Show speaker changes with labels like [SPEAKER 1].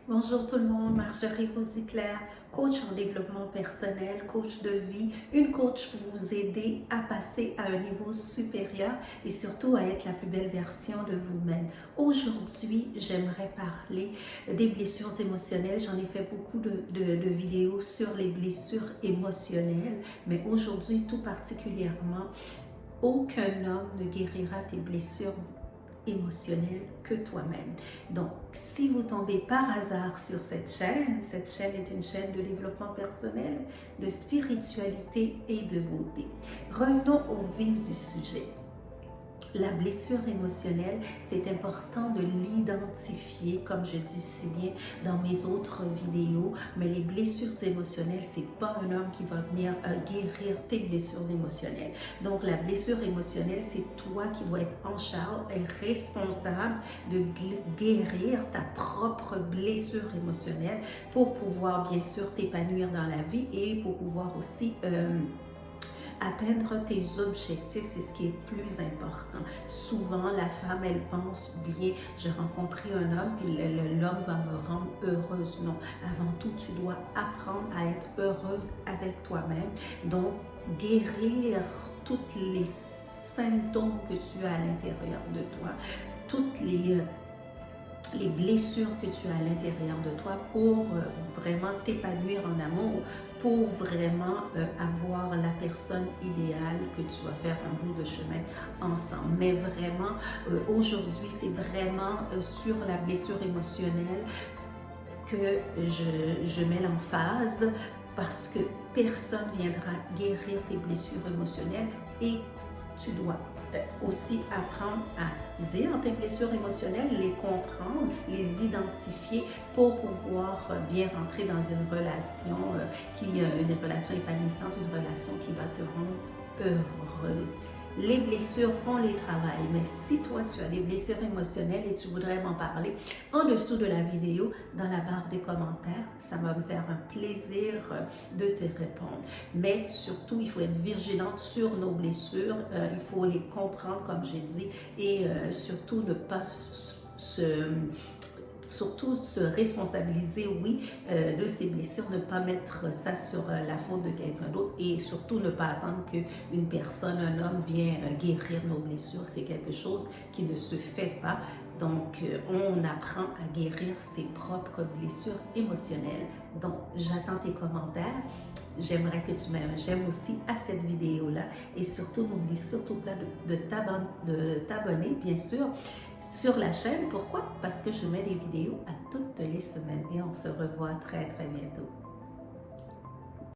[SPEAKER 1] Bonjour tout le monde, Marjorie Rosiclair, coach en développement personnel, coach de vie, une coach pour vous aider à passer à un niveau supérieur et surtout à être la plus belle version de vous-même. Aujourd'hui, j'aimerais parler des blessures émotionnelles. J'en ai fait beaucoup de vidéos sur les blessures émotionnelles, mais aujourd'hui, tout particulièrement, aucun homme ne guérira tes blessures émotionnelle que toi-même. Donc, si vous tombez par hasard sur cette chaîne est une chaîne de développement personnel, de spiritualité et de beauté. Revenons au vif du sujet. La blessure émotionnelle, c'est important de l'identifier, comme je dis si bien dans mes autres vidéos, mais les blessures émotionnelles, c'est pas un homme qui va venir guérir tes blessures émotionnelles. Donc, la blessure émotionnelle, c'est toi qui dois être en charge et responsable de guérir ta propre blessure émotionnelle pour pouvoir, bien sûr, t'épanouir dans la vie et pour pouvoir aussi atteindre tes objectifs, c'est ce qui est plus important. Souvent, la femme, elle pense bien, j'ai rencontré un homme, puis l'homme va me rendre heureuse. Non, avant tout, tu dois apprendre à être heureuse avec toi-même. Donc, guérir tous les symptômes que tu as à l'intérieur de toi, toutes les blessures que tu as à l'intérieur de toi pour vraiment t'épanouir en amour, pour vraiment avoir la personne idéale que tu vas faire un bout de chemin ensemble. Mais vraiment, aujourd'hui, c'est vraiment sur la blessure émotionnelle que je mets l'emphase parce que personne ne viendra guérir tes blessures émotionnelles et tu dois aussi apprendre à dire tes blessures émotionnelles, les comprendre, les identifier pour pouvoir bien rentrer dans une relation une relation épanouissante, une relation qui va te rendre heureuse. Les blessures, on les travaille, mais si toi tu as des blessures émotionnelles et tu voudrais m'en parler en dessous de la vidéo, dans la barre des commentaires, ça va me faire un plaisir de te répondre. Mais surtout, il faut être vigilante sur nos blessures, il faut les comprendre comme j'ai dit et surtout ne pas surtout se responsabiliser, oui, de ses blessures, ne pas mettre ça sur la faute de quelqu'un d'autre et surtout ne pas attendre qu'une personne, un homme vienne guérir nos blessures. C'est quelque chose qui ne se fait pas. Donc, on apprend à guérir ses propres blessures émotionnelles. Donc, j'attends tes commentaires. J'aimerais que tu mets un j'aime aussi à cette vidéo-là. Et surtout, n'oublie surtout pas de t'abonner, bien sûr, sur la chaîne. Pourquoi? Parce que je mets des vidéos à toutes les semaines et on se revoit très, très bientôt.